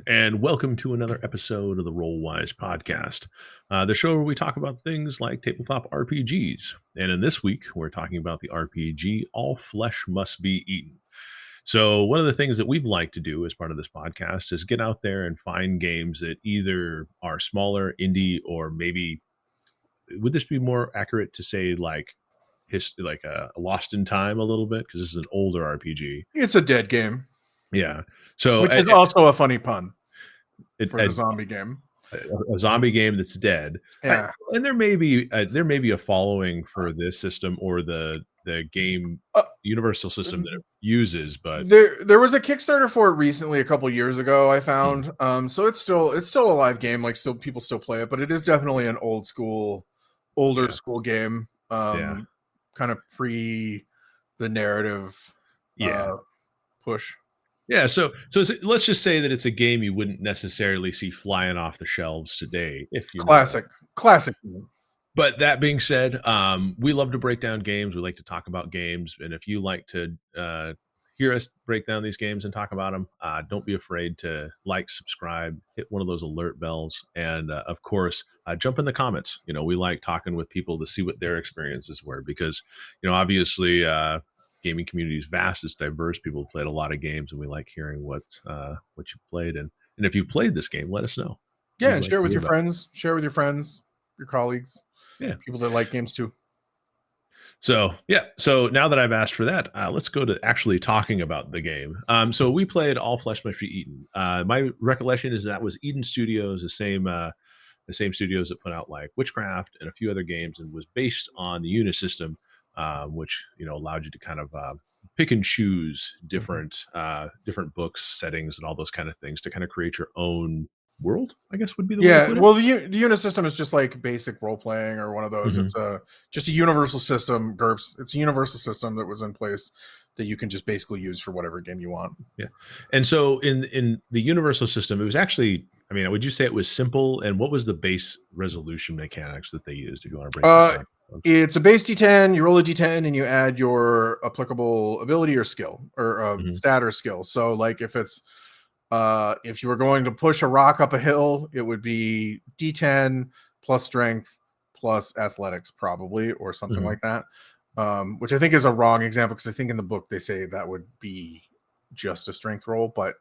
and welcome to another episode of the Rollwise podcast, the show where we talk about things like tabletop RPGs. And in this week, we're talking about the RPG All Flesh Must Be Eaten. So, one of the things that we'd like to do as part of this podcast is get out there and find games that either are smaller, indie, or maybe would this be more accurate to say like like a Lost in Time a little bit because this is an older RPG. It's a dead game. Yeah. So which is also a funny pun for the a zombie game. a zombie game that's dead. Yeah. And there may be a following for this system or the game universal system that it uses, but there was a Kickstarter for it recently, a couple years ago, I found. So it's still a live game, like people still play it, but it is definitely an older school game. Kind of pre the narrative push. Yeah, so let's just say that it's a game you wouldn't necessarily see flying off the shelves today. If you classic. But that being said, we love to break down games. We like to talk about games, and if you like to hear us break down these games and talk about them, don't be afraid to like, subscribe, hit one of those alert bells, and of course, jump in the comments. You know, we like talking with people to see what their experiences were because, you know, obviously. Gaming community is vast, it's diverse. People have played a lot of games, and we like hearing what you played. And if you played this game, let us know. Yeah, and share with your friends. Share with your friends, your colleagues. Yeah, people that like games too. So now that I've asked for that, let's go to actually talking about the game. So we played All Flesh Must Be Eaten. My recollection is that was Eden Studios, the same studios that put out like Witchcraft and a few other games, and was based on the Unit system. Which allowed you to kind of pick and choose different books, settings, and all those kind of things to kind of create your own world, I guess would be the way to put it. Well, the Unit system is just like basic role playing or one of those. It's just a universal system. GURPS. It's a universal system that was in place that you can just basically use for whatever game you want. Yeah, and so in the universal system, it was actually. I mean, would you say it was simple? And what was the base resolution mechanics that they used? If you want to break it down. It's a base D10. You roll a D10 and you add your applicable ability or skill or stat or skill. So, like if you were going to push a rock up a hill, it would be D10 plus strength plus athletics, probably, or something like that. Which I think is a wrong example because I think in the book they say that would be just a strength roll, but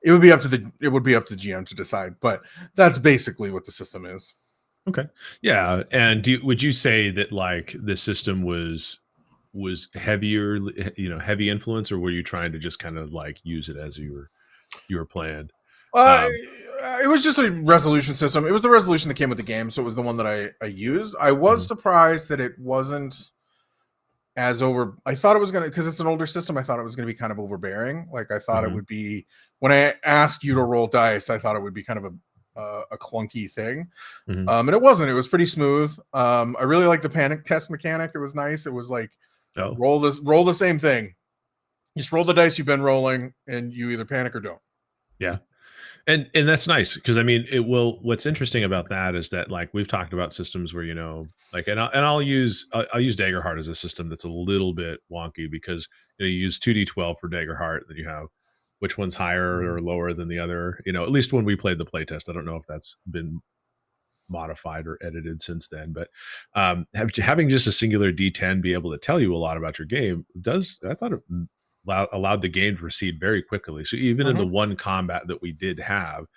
it would be up to the GM to decide. But that's basically what the system is. Okay. Yeah. And would you say that like this system was heavier, heavy influence, or were you trying to just kind of like use it as you were playing? It was just a resolution system. It was the resolution that came with the game, so it was the one that I used. I was surprised that it wasn't as over. I thought it was gonna, because it's an older system. I thought it was gonna be kind of overbearing. Like I thought it would be when I asked you to roll dice. I thought it would be kind of a clunky thing, and it wasn't. It was pretty smooth. I really liked the panic test mechanic. It was nice. It was like roll the same thing. Just roll the dice you've been rolling, and you either panic or don't. Yeah, and that's nice because I mean, what's interesting about that is that like we've talked about systems where like I'll use Daggerheart as a system that's a little bit wonky because you use 2d12 for Daggerheart, then you have which one's higher or lower than the other. At least when we played the playtest, I don't know if that's been modified or edited since then. But having just a singular D10 be able to tell you a lot about your game I thought it allowed the game to proceed very quickly. So even in the one combat that we did have,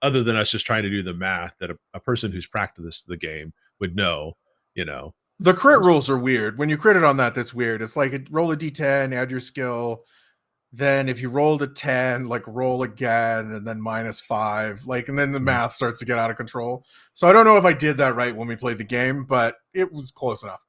other than us just trying to do the math, that a person who's practiced the game would know. The crit rules are weird. When you crit it on that's weird. It's like roll a D10, add your skill. Then if you rolled a 10, like roll again and then -5, like, and then the math starts to get out of control. So I don't know if I did that right when we played the game, but it was close enough.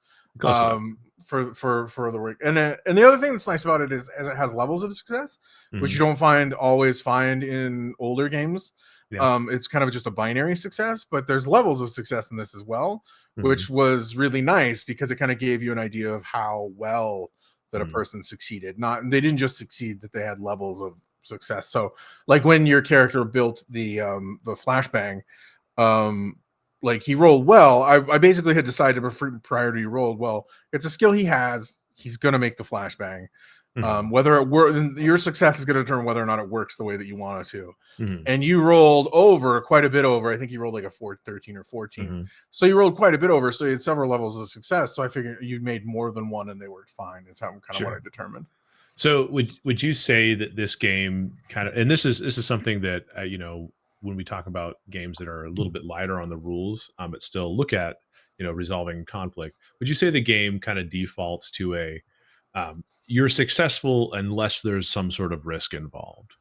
For the work. And the other thing that's nice about it is as it has levels of success, which you don't always find in older games. It's kind of just a binary success, but there's levels of success in this as well, which was really nice because it kind of gave you an idea of how well that a person succeeded. They didn't just succeed, that they had levels of success. So like when your character built the flashbang, like he rolled well. I basically had decided prior to you rolled well, it's a skill he has. He's gonna make the flashbang. Mhm. Whether it work, your success is going to determine whether or not it works the way that you want it to. Mhm. And you rolled over quite a bit over. I think you rolled like a 13 or 14. Mhm. So you rolled quite a bit over. So you had several levels of success. So I figured you made more than one and they worked fine. Is how kind of what I Sure. determined. So would you say that this game kind of, and this is something that when we talk about games that are a little bit lighter on the rules, but still look at resolving conflict. Would you say the game kind of defaults to a you're successful unless there's some sort of risk involved?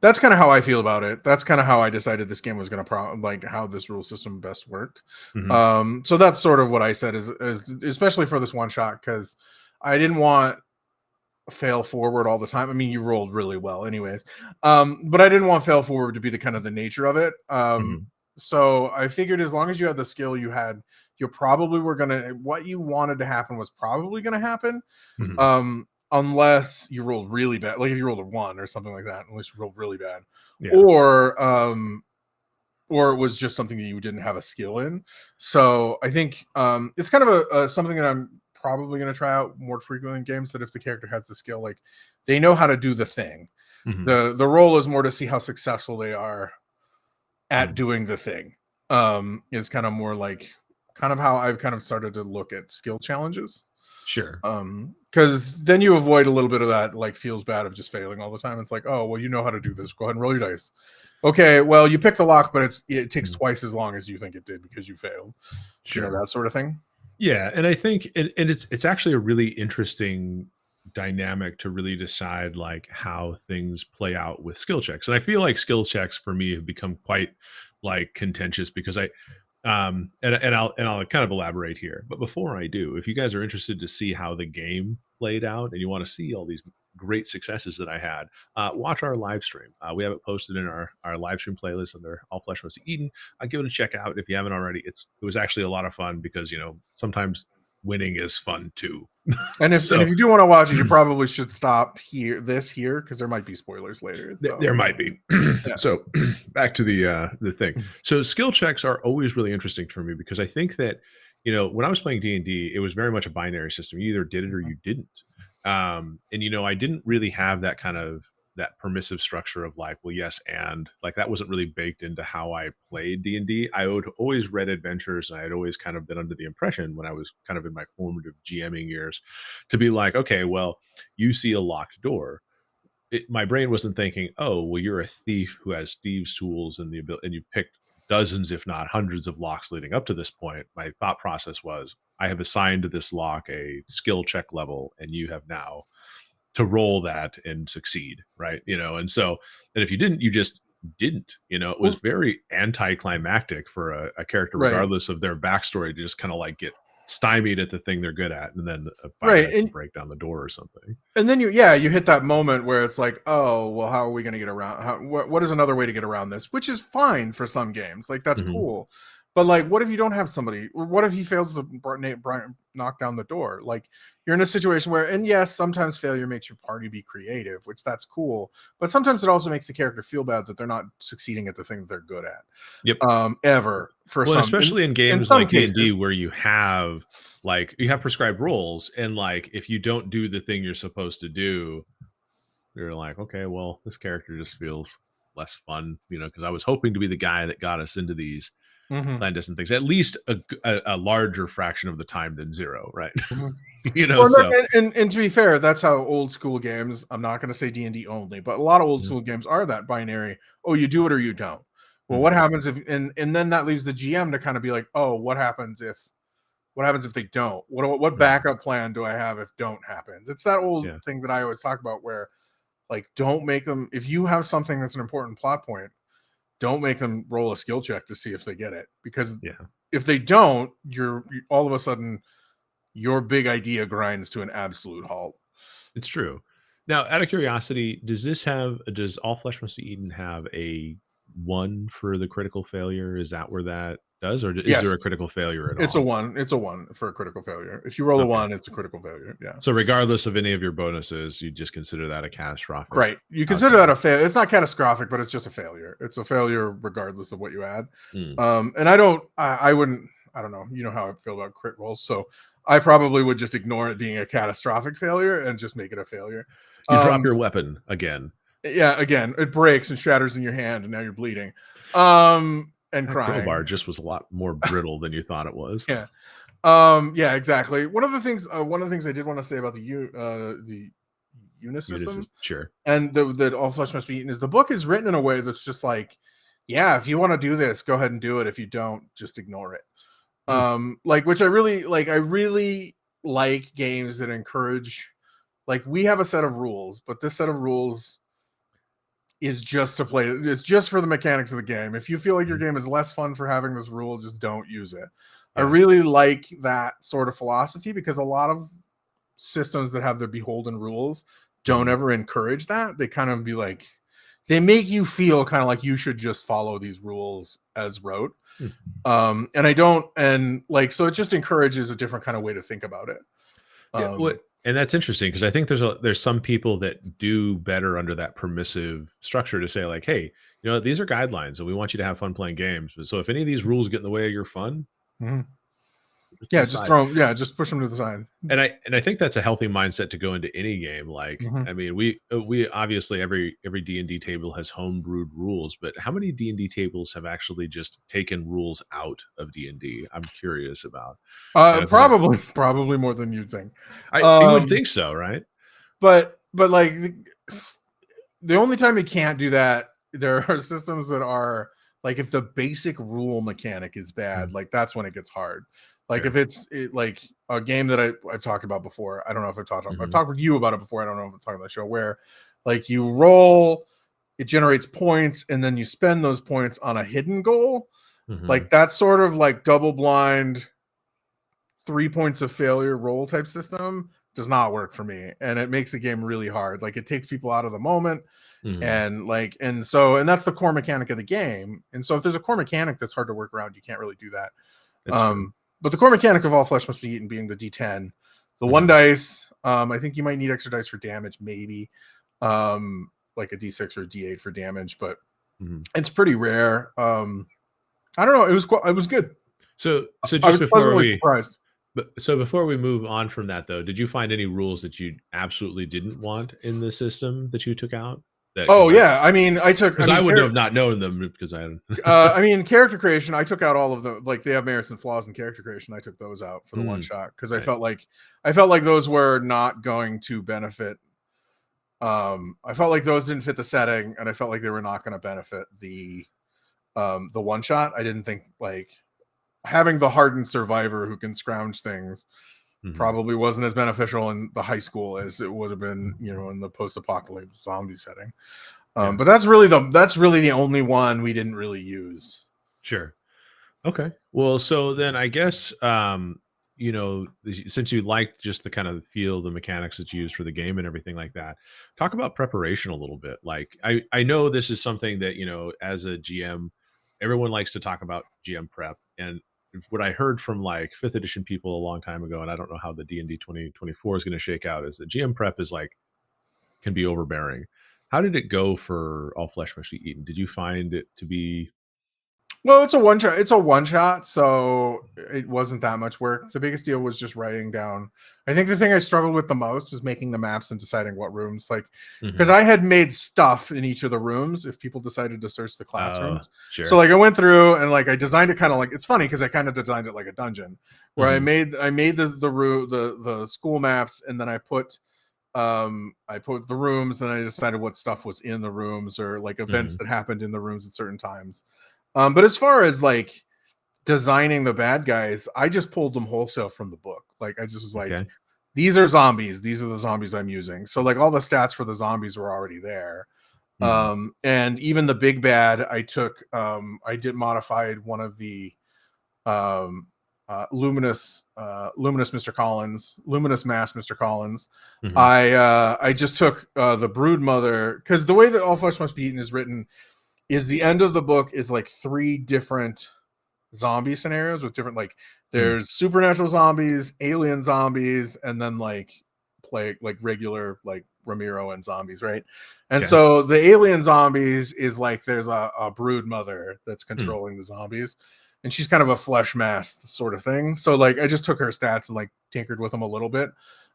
That's kind of how I feel about it. That's kind of how I decided this game was going to like how this rule system best worked. Hmm. So that's sort of what I said is especially for this one shot because I didn't want fail forward all the time. I mean, you rolled really well anyways. But I didn't want fail forward to be the kind of the nature of it. Hmm. So I figured as long as you had the skill you probably were gonna what you wanted to happen was probably gonna happen. Hmm. Unless you rolled really bad, like if you rolled a one or something like that, unless you rolled really bad. Yeah. Or or it was just something that you didn't have a skill in. So I think it's kind of a something that I'm probably going to try out more frequently in games. That if the character has the skill, like they know how to do the thing. Hmm. The role is more to see how successful they are at Hmm. doing the thing. Is kind of more like kind of how I've kind of started to look at skill challenges. Sure. Because then you avoid a little bit of that like feels bad of just failing all the time. It's like, oh well, you know how to do this. Go ahead and roll your dice. Okay, well you picked the lock, but it takes Mhm. twice as long as you think it did because you failed. Sure. That sort of thing. Yeah, and I think and it's actually a really interesting dynamic to really decide like how things play out with skill checks. And I feel like skill checks for me have become quite like contentious because and I'll kind of elaborate here. But before I do, if you guys are interested to see how the game played out and you want to see all these great successes that I had, watch our live stream. We have it posted in our live stream playlist under All Flesh Must Be Eaten. Give it a check out if you haven't already. It was actually a lot of fun because sometimes winning is fun too. And if So you do want to watch it, you probably should stop here because there might be spoilers later. So there might be. yeah. So back to the thing. So skill checks are always really interesting for me because I think that when I was playing D&D, it was very much a binary system. You either did it or Mhm. you didn't. And I didn't really have that kind of that permissive structure of like, well, yes, and like that wasn't really baked into how I played D&D. I would always read adventures, and I had always kind of been under the impression when I was kind of in my formative GMing years to be like, okay, well, you see a locked door, my brain wasn't thinking, "Oh, well, you're a thief who has thieves' tools and the ability, and you've picked dozens, if not hundreds, of locks leading up to this point." My thought process was, "I have assigned to this lock a skill check level, and you have now to roll that and succeed, right?" And so, and if you didn't, you just didn't. It was Well, very anticlimactic for a character, right, regardless of their backstory, to just kind of like get stymied at the thing they're good at, and then find right, has to break down the door or something. and then you hit that moment where it's like, oh well, how are we going to get around? What is another way to get around this? Which is fine for some games, like that's Mhm. cool. But like, what if you don't have somebody? Or what if he fails to knock down the door? Like you're in a situation where, and yes, sometimes failure makes your party be creative, which that's cool. But sometimes it also makes the character feel bad that they're not succeeding at the thing that they're good at. Yep. Ever for Well, and some especially in in games some like D&D cases. where you have prescribed roles, and like if you don't do the thing you're supposed to do, you're like, okay, well, this character just feels less fun, because I was hoping to be the guy that got us into these Mhm, clandestine things, at least a larger fraction of the time than zero, right? mhm. Well, look, So and to be fair, that's how old school games. I'm not going to say D&D only, but a lot of old mhm, school games are that binary. Oh, you do it or you don't. Well, what mhm, happens if and then that leaves the GM to kind of be like, oh, what happens if they don't? What mhm. backup plan do I have if don't happens? It's that old Yeah, thing that I always talk about where like don't make them if you have something that's an important plot point, don't make them roll a skill check to see if they get it because yeah. if they don't, all of a sudden your big idea grinds to an absolute halt. It's true. Now, out of curiosity, does All Flesh Must Be Eaten have a one for the critical failure? Is that where that does, or is there Yes, a critical failure at it's a all? one. It's a one for a critical failure. If you roll a Okay. one, it's a critical failure. Yeah. So regardless of any of your bonuses, you just consider that a catastrophic Right. You consider that outcome. a fail. It's not catastrophic, but it's just a failure. It's a failure regardless of what you add. Mm, And I don't. I wouldn't. I don't know. You know how I feel about crit rolls, so I probably would just ignore it being a catastrophic failure and just make it a failure. You drop Um, your weapon again. yeah, again, it breaks and shatters in your hand, and now you're bleeding, and That crowbar crying. just was a lot more brittle than you thought it was. Yeah, yeah, exactly. One of the things I did want to say about the Unis system Sure. and that all flesh must be eaten is the book is written in a way that's just like, yeah, if you want to do this, go ahead and do it. If you don't, just ignore it. Mm, Like, which I really like. I really like games that encourage, like, we have a set of rules, but this set of rules is just to play. It's just for the mechanics of the game. If you feel like your mhm. game is less fun for having this rule, just don't use it. I Yeah. really like that sort of philosophy because a lot of systems that have their beholden rules don't Mhm. ever encourage that. They kind of be like, they make you feel kind of like you should just follow these rules as wrote. Mm. And I don't, and like, so it just encourages a different kind of way to think about it. Yeah, Um, what and that's interesting because I think there's some people that do better under that permissive structure to say like, "Hey, these are guidelines, and we want you to have fun playing games. But so if any of these rules get in the way of your fun, mhm. put it to Yeah, the just side." throw them. Yeah, just push them to the side. And I think that's a healthy mindset to go into any game. Like, Mhm. I mean, we obviously every D&D table has homebrewed rules, but how many D&D tables have actually just taken rules out of D&D? I'm curious about. Because Probably more than you'd think. you would Um, think so, right? but like the only time you can't do that, there are systems that are like, if the basic rule mechanic is bad, Mm, like that's when it gets hard. Like if sure. like a game that I've talked about before. I don't know if I've Mhm, talked with you about it before. I don't know if I'm talking about the show where like you roll, it generates points, and then you spend those points on a hidden goal. mhm, Like that's sort of like double blind 3 points of failure roll type system does not work for me, and it makes the game really hard. Like it takes people out of the moment, mhm. and like and that's the core mechanic of the game. And so if there's a core mechanic that's hard to work around, you can't really do that. That's true. But the core mechanic of all flesh must be eaten being the D10, the one Mhm, dice. I think you might need extra dice for damage, maybe like a D6 or a D8 for damage, but mhm. it's pretty rare. I don't know. It was good. So I just was before pleasantly we surprised. before we move on from that though, did you find any rules that you absolutely didn't want in the system that you took out? That Oh yeah, I mean, because I would have not known them because I I mean, character creation. I took out all of them. Like they have merits and flaws in character creation. I took those out for the one Mm, shot because right. I felt like those were not going to benefit. I felt like those didn't fit the setting, and I felt like they were not going to benefit the one shot. I didn't think like having the hardened survivor who can scrounge things Mhm. probably wasn't as beneficial in the high school as it would have been, in the post-apocalypse zombie setting. Yeah, But that's really the only one we didn't really use. sure. Okay. Well, so then I guess since you liked just the kind of feel, the mechanics that you use for the game and everything like that, talk about preparation a little bit. Like I know this is something that, as a GM, everyone likes to talk about GM prep. And what I heard from like fifth edition people a long time ago, and I don't know how the D&D 2024 is going to shake out, is that GM prep is like can be overbearing. How did it go for All Flesh Must Be Eaten? Did you find it to be Well, it's a one shot. It's a one shot, so it wasn't that much work. The biggest deal was just writing down. I think the thing I struggled with the most was making the maps and deciding what rooms, like, because Mhm. I had made stuff in each of the rooms if people decided to search the classrooms. So Sure. like I went through and like I designed it kind of like, it's funny because I kind of designed it like a dungeon where Mhm. I made the school maps, and then I put the rooms, and I decided what stuff was in the rooms or like events Mhm. that happened in the rooms at certain times. But as far as like designing the bad guys, I just pulled them wholesale from the book. Like I just was like, Okay. these are zombies. These are the zombies I'm using. So like all the stats for the zombies were already there. Mhm. And even the big bad, I did modified one of the um luminous Mr. Collins, luminous mass Mr. Collins. Mhm. I just took the brood mother, because the way that All Flesh Must Be Eaten is written is the end of the book is like three different zombie scenarios with different, like, Mm. there's supernatural zombies, alien zombies, and then like plague, like regular like Ramiro and zombies, right? And 'Kay. so the alien zombies is like there's a brood mother that's Mm. controlling the zombies. and she's kind of a flesh mass sort of thing. So like I just took her stats and like tinkered with them a little bit,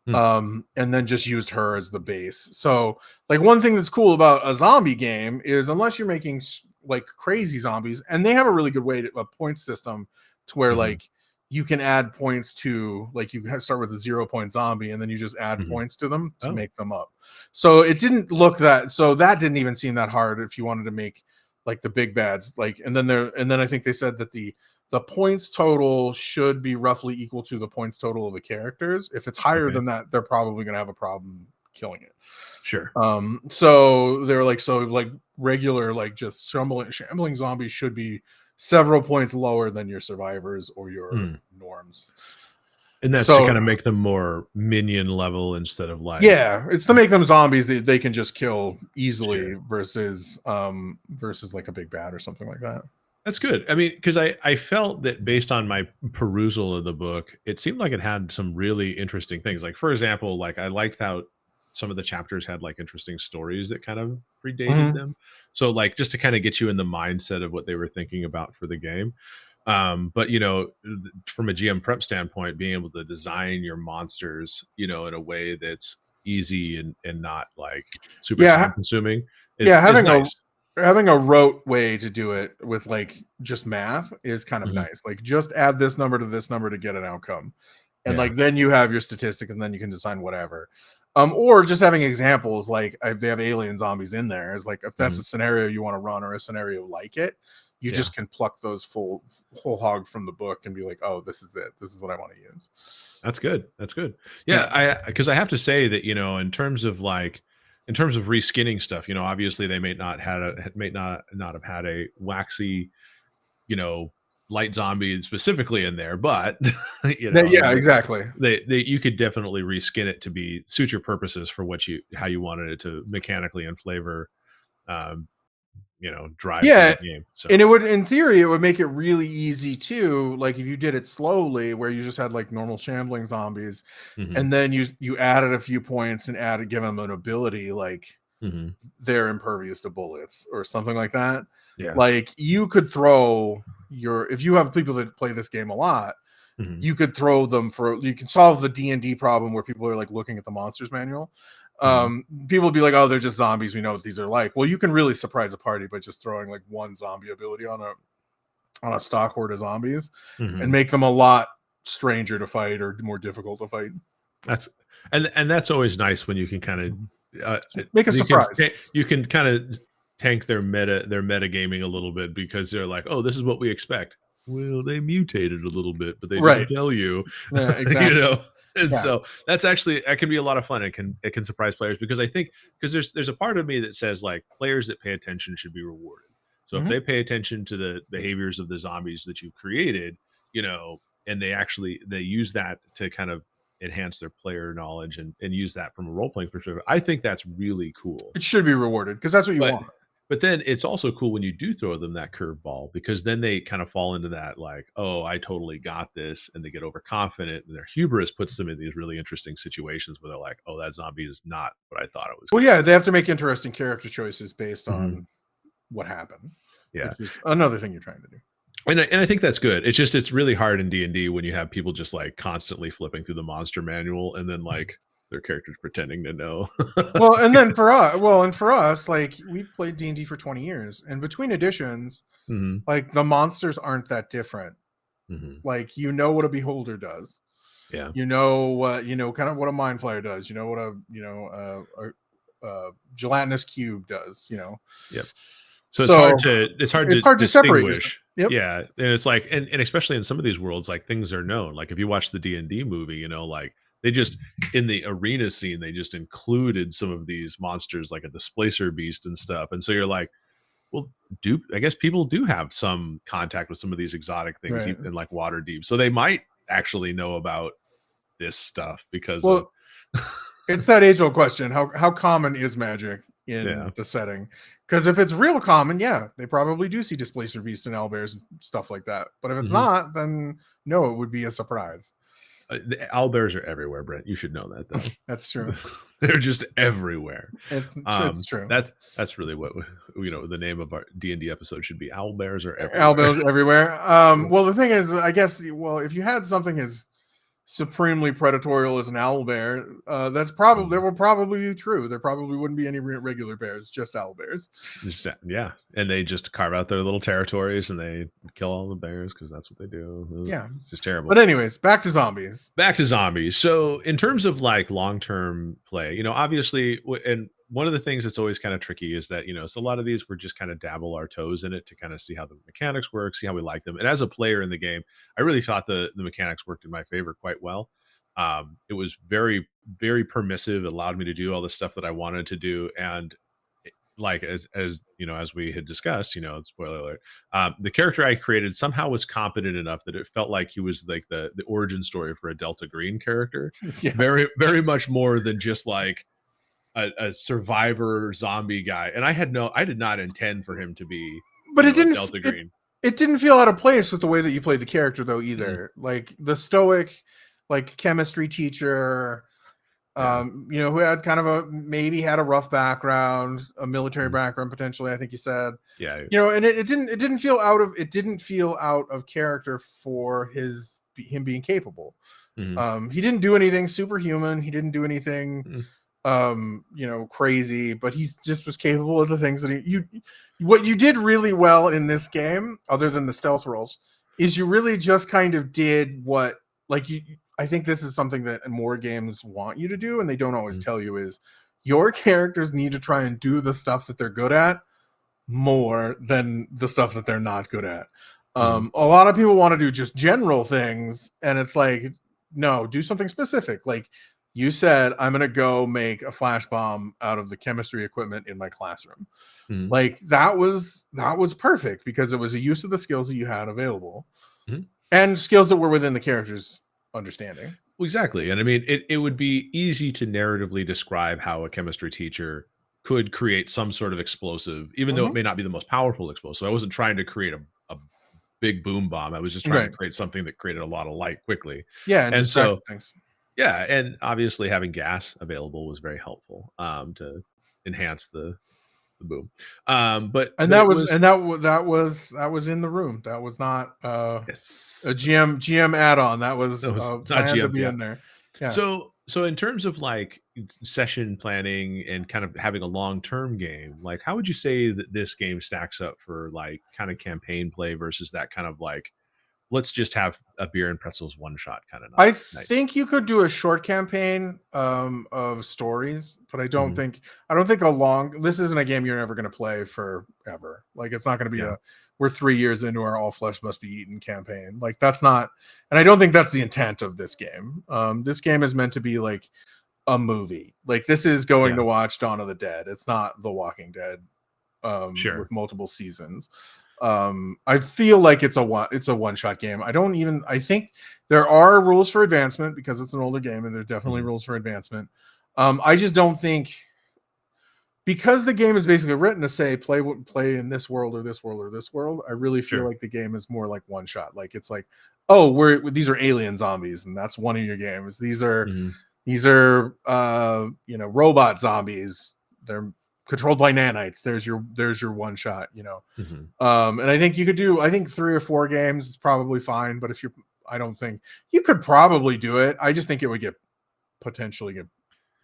Hmm. and then just used her as the base. So like one thing that's cool about a zombie game is unless you're making like crazy zombies, and they have a really good way to a point system to where Hmm. like you can add points to like you start with a 0 point zombie and then you just add Hmm. points to them to Oh, make them up. So it didn't look that so that didn't even seem that hard if you wanted to make like the big bads like and then I think they said that the points total should be roughly equal to the points total of the characters. If it's higher okay, than that, they're probably going to have a problem killing it. sure. So they're like, so like regular, like just shambling zombies should be several points lower than your survivors or your Mm. norms. And that's to So kind of make them more minion level instead of like, yeah, it's to make them zombies that they can just kill easily sure. versus like a big bad or something like that. That's good. I mean, because I felt that based on my perusal of the book, it seemed like it had some really interesting things. Like, for example, like I liked how some of the chapters had like interesting stories that kind of predated Mhm. them. So, like, just to kind of get you in the mindset of what they were thinking about for the game. But from a GM prep standpoint, being able to design your monsters, in a way that's easy and not like super time Yeah, consuming is yeah, is nice. having a rote way to do it with like just math is kind of Mhm. nice. Like just add this number to this number to get an outcome. And Yeah. like then you have your statistic and then you can design whatever. Or just having examples like they have alien zombies in there is like if that's Mhm. a scenario you want to run or a scenario like it, you Yeah. just can pluck those whole hog from the book and be like, oh, this is it. This is what I want to use. That's good. That's good. Yeah. Yeah, I because I have to say that, in terms of reskinning stuff, obviously they may not have had a waxy, you know, light zombie specifically in there, but I Yeah, mean, exactly. they you could definitely reskin it to be suit your purposes for how you wanted it to mechanically and flavor um, drive through Yeah, the game. and So, it would in theory, it would make it really easy too, like, if you did it slowly, where you just had, like, normal shambling zombies, mhm, and then you added a few points and give them an ability, like, mhm, they're impervious to bullets or something like that. yeah, Like, you could throw your if you have people that play this game a lot, mhm, you could throw them for you can solve the D&D problem where people are like looking at the monsters manual. mhm, People would be like, oh, they're just zombies, we know what these are like. Well, you can really surprise a party by just throwing like one zombie ability on a stock horde of zombies and mhm. make them a lot stranger to fight or more difficult to fight. That's and that's always nice when you can kind of Make a surprise. you can kind of tank their meta gaming a little bit because they're like, oh, this is what we expect. Well, they mutated a little bit, but they Right. didn't tell you, Yeah, you exactly. know. And Yeah. so that can be a lot of fun. It can surprise players because I think because there's a part of me that says like players that pay attention should be rewarded. So if Mhm. they pay attention to the behaviors of the zombies that you've created, and they use that to kind of enhance their player knowledge and use that from a role playing perspective. I think that's really cool. It should be rewarded because that's what you But want. but then it's also cool when you do throw them that curveball because then they kind of fall into that like, oh, I totally got this, and they get overconfident, and their hubris puts them in these really interesting situations where they're like, oh, that zombie is not what I thought it was Well, going yeah, they have to make interesting character choices based to be. on what happened, Yeah, which is another thing you're trying to do. and I think that's good. It's really hard in D&D when you have people just like constantly flipping through the monster manual and then like their characters pretending to know. Well, and then for us, like we played D&D for 20 years, and between editions, Hmm. like the monsters aren't that different. Hmm. Like you know what a beholder does, Yeah. you know what kind of what a mind flayer does, you know what a gelatinous cube does, Yep. So So it's hard it's to hard to separate yourself. distinguish. Yep. Yeah, and it's like and especially in some of these worlds, like things are known. Like if you watch the D&D movie, like they just in the arena scene, they just included some of these monsters like a displacer beast and stuff. And so you're like, well, do I guess people do have some contact with some of these exotic things Right. in like water deep. So they might actually know about this stuff because of Well, it's that age old question. How common is magic yeah. in the setting? Because if it's real common, yeah, they probably do see displacer beasts and owlbears and stuff like that. But if it's Mhm. not, then no, it would be a surprise. The owlbears are everywhere, Brent. You should know that, though. That's true. They're just everywhere. It's true. That's really what the name of our D&D episode should be. Owlbears are everywhere. Owlbears everywhere. Well, the thing is, I guess, well, if you had something as supremely predatorial as an owl bear, that's probably that would probably be true. There probably wouldn't be any regular bears, just owl bears. Yeah, and they just carve out their little territories and they kill all the bears because that's what they do. Yeah, it's just terrible. But anyways, back to zombies. So in terms of like long-term play, obviously, and one of the things that's always kind of tricky is that so a lot of these we're just kind of dabble our toes in it to kind of see how the mechanics work, see how we like them. And as a player in the game, I really thought the mechanics worked in my favor quite well. It was very, very permissive. It allowed me to do all the stuff that I wanted to do. And like as we had discussed, spoiler alert, the character I created somehow was competent enough that it felt like he was like the origin story for a Delta Green character. Yeah. Very, very much more than just like a survivor zombie guy. And I did not intend for him to be, but it didn't Delta Green. It didn't feel out of place with the way that you played the character, though, either. Like the stoic, like chemistry teacher, who had kind of maybe had a rough background, a military background potentially. I think you said, and it didn't feel out of character for him being capable. He didn't do anything superhuman. He didn't do anything, crazy, but he just was capable of the things that what you did really well in this game, other than the stealth rolls, is you really just kind of did what, like, I think this is something that more games want you to do, and they don't always tell you, is your characters need to try and do the stuff that they're good at more than the stuff that they're not good at. A lot of people want to do just general things, and it's like, no, do something specific. Like you said, I'm going to go make a flash bomb out of the chemistry equipment in my classroom. Like that was perfect because it was a use of the skills that you had available and skills that were within the character's understanding. Exactly. And I mean, it would be easy to narratively describe how a chemistry teacher could create some sort of explosive, even though it may not be the most powerful explosive. I wasn't trying to create a big boom bomb. I was just trying to create something that created a lot of light quickly. Yeah. And so things. Yeah, and obviously having gas available was very helpful to enhance the boom. That was in the room. That was not a GM add-on. That was not planned GM, to be in there. Yeah. So in terms of like session planning and kind of having a long-term game, like how would you say that this game stacks up for like kind of campaign play versus that kind of like, let's just have a beer and pretzels one shot kind of night? Think you could do a short campaign of stories, but I don't think this isn't a game you're ever going to play forever. Like it's not going to be we're 3 years into our all flesh must be eaten campaign. Like that's not, and I don't think that's the intent of this game. This game is meant to be like a movie. Like this is going to watch Dawn of the Dead. It's not The Walking Dead with multiple seasons. I feel like it's a one-shot game. I think there are rules for advancement because it's an older game and there's definitely rules for advancement. I just don't think, because the game is basically written to say play in this world or this world or this world. I really feel like the game is more like one shot. Like it's like, oh, these are alien zombies and that's one of your games. These are robot zombies. They're controlled by nanites. There's your one shot, and I think you could do, 3 or 4 games is probably fine. But I don't think you could probably do it. I just think it would potentially get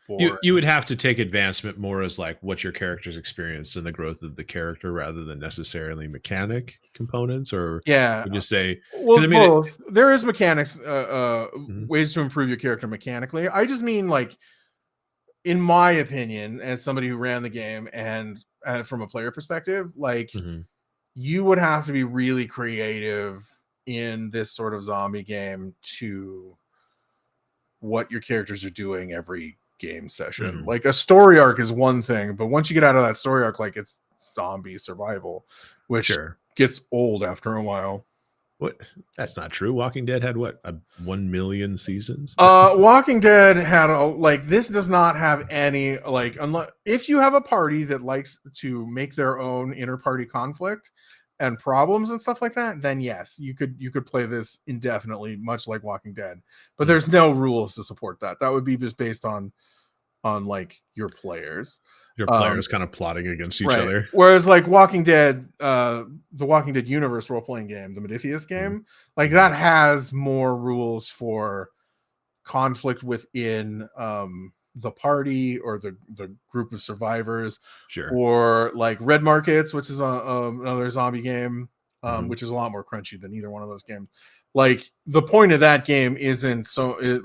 boring. You would have to take advancement more as like what your character's experienced and the growth of the character rather than necessarily mechanic components, or would you say, both. There is mechanics, ways to improve your character mechanically. I just mean like, in my opinion, as somebody who ran the game and from a player perspective, like you would have to be really creative in this sort of zombie game to what your characters are doing every game session. Like a story arc is one thing, but once you get out of that story arc, like it's zombie survival, which gets old after a while. What? That's not true. Walking Dead had 1 million seasons. Walking Dead had this does not have any unless if you have a party that likes to make their own inter-party conflict, and problems and stuff like that, then yes, you could play this indefinitely, much like Walking Dead. But Mhm. there's no rules to support that. That would be just based on like your players. Your Um, players kind of plotting against each right. other. Whereas like Walking Dead, the Walking Dead universe role playing game, the Modiphius Mhm. game, like Mhm. that has more rules for conflict within the party or the group of survivors, Sure. or like Red Markets, which is another zombie game, Mhm. which is a lot more crunchy than either one of those games. Like the point of that game isn't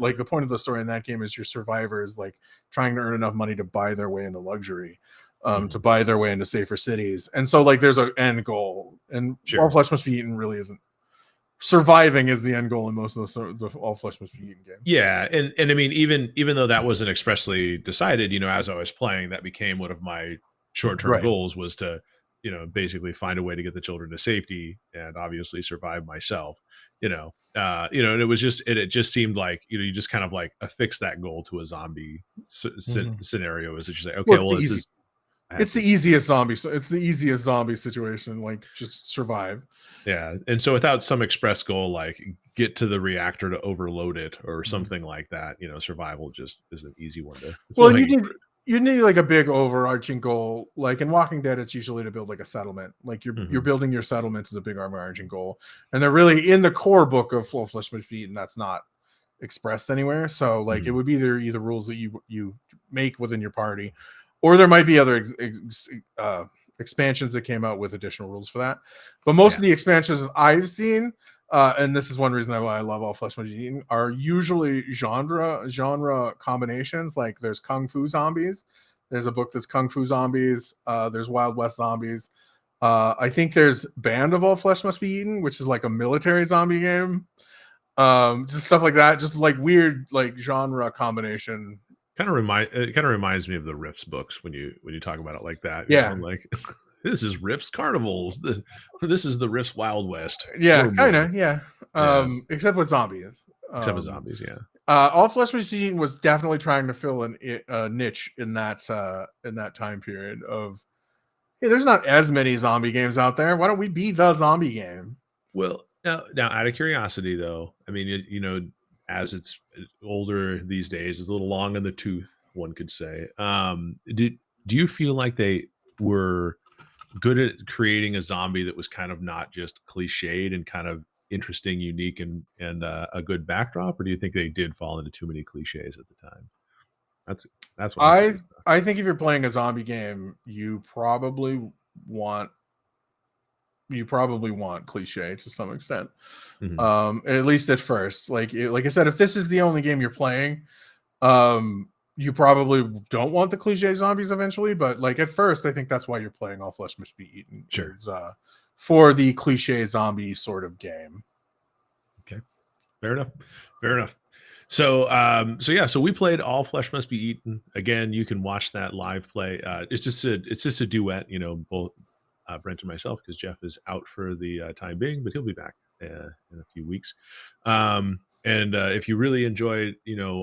like the point of the story in that game is your survivors like trying to earn enough money to buy their way into luxury, to Mhm. buy their way into safer cities, and so like there's an end goal, and All Sure. Flesh Must Be Eaten really isn't. Surviving is the end goal in most of the All Flesh Must Be Eaten games. Yeah, and I mean, even though that wasn't expressly decided, as I was playing, that became one of my short-term Right. goals was to, basically find a way to get the children to safety and obviously survive myself. And it just seemed like you just kind of like affix that goal to a zombie Mhm. scenario. Is that you say, okay, Well, it's well, the this easy. is I have It's the to easiest zombie. So it's the easiest zombie situation. Like just survive. Yeah, and so without some express goal like get to the reactor to overload it or Mhm. something like that, survival just is an easy one to it's low Well, hanging fruit. you need like a big overarching goal. Like in Walking Dead, it's usually to build like a settlement. Like you're Mhm, building your settlement is a big overarching goal, and they're really in the core book of Full Flesh Must Be Eaten. That's not expressed anywhere. So like it mhm, would be either rules that you make within your party, or there might be other expansions that came out with additional rules for that. But most yeah, of the expansions I've seen, and this is one reason why I love All Flesh Must Be Eaten, are usually genre combinations. Like there's Kung Fu Zombies. There's a book that's Kung Fu Zombies. There's Wild West Zombies. I think there's Band of All Flesh Must Be Eaten, which is like a military zombie game, just stuff like that, just like weird like genre combination. it kinda reminds me of the Rifts books when you talk about it like that, Yeah, I'm like, "This is Rifts Carnivals, this is the Rifts Wild West. yeah, Oh boy." kind of, yeah. Yeah, Except with zombies. except with um zombies, yeah. All Flesh Machine was definitely trying to fill a niche in that time period of, hey, there's not as many zombie games out there, why don't we be the zombie game? Well, now out of curiosity though, I mean, as it's older these days, it's a little long in the tooth, one could say. Do you feel like they were good at creating a zombie that was kind of not just cliched and kind of interesting, unique, and a good backdrop, or do you think they did fall into too many cliches at the time? That's that's what I'm i curious about. I think if you're playing a zombie game, want you probably want cliche to some extent, Mhm. at least at first. Like I said, if this is the only game you're playing, you probably don't want the cliche zombies eventually, but like at first I think that's why you're playing All Flesh Must Be Eaten, Sure. is for the cliche zombie sort of game. Okay. Fair enough. Fair enough. So yeah, so we played All Flesh Must Be Eaten. Again, you can watch that live play. It's just a duet, both Brent and myself, because Jeff is out for the time being, but he'll be back in a few weeks. And if you really enjoyed,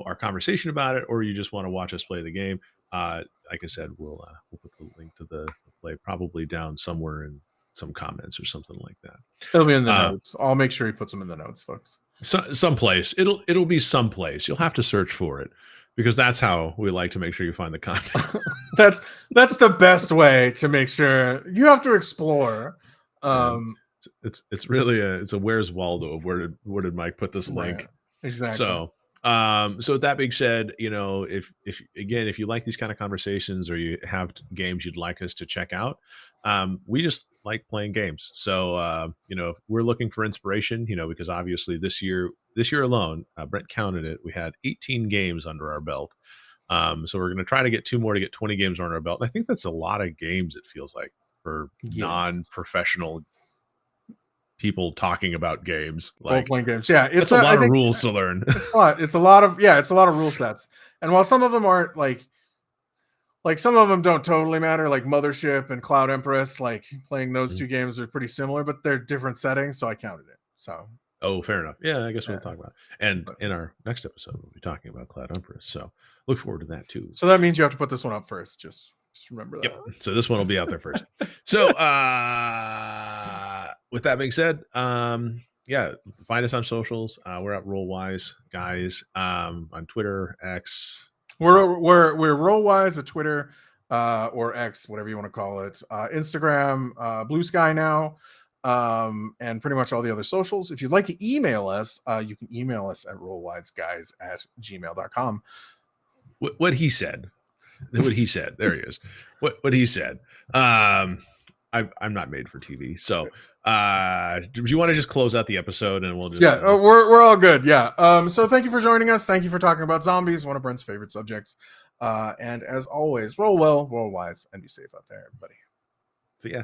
our conversation about it, or you just want to watch us play the game, like I said, we'll put the link to the play probably down somewhere in some comments or something like that. It'll be in the Uh, notes. I'll make sure he puts them in the notes, folks. someplace it'll be someplace. You'll have to search for it because that's how we like to make sure you find the content. that's that's the best way to make sure. You have to explore. Yeah, um it's really a Where's Waldo of where did Mike put this right, link. exactly. So with that being said, if again, if you like these kind of conversations or you have games you'd like us to check out, we just like playing games. So we're looking for inspiration, because obviously this year alone, Brent counted it, we had 18 games under our belt. So we're going to try to get two more to get 20 games under our belt. And I think that's a lot of games. It feels like for Yeah, non-professional people talking about games, role like playing games, yeah. that's a I lot of think rules to learn. it's a lot of, yeah, it's a lot of rule sets. And while some of them aren't like some of them don't totally matter, like Mothership and Cloud Empress, like playing those two games are pretty similar, but they're different settings, so I counted it. So Oh, fair enough. Yeah, I guess we'll yeah, talk about it. And but in our next episode, we'll be talking about Cloud Empress. So look forward to that too. so that means you have to put this one up first. Just remember Yep. that. So this one will be out there first. So with that being said, yeah, find us on socials. We're at Rollwise Guys on Twitter, X. We're Rollwise at Twitter or X, whatever you want to call it, Instagram, Blue Sky now, and pretty much all the other socials. If you'd like to email us, you can email us at rollwiseguys@gmail.com. What he said. What he said. There he is. What he said. I'm not made for TV. So do you want to just close out the episode and we'll just we're all good. Yeah. So thank you for joining us. Thank you for talking about zombies, one of Brent's favorite subjects. And as always, roll well, roll wise, and be safe out there, everybody. So yeah.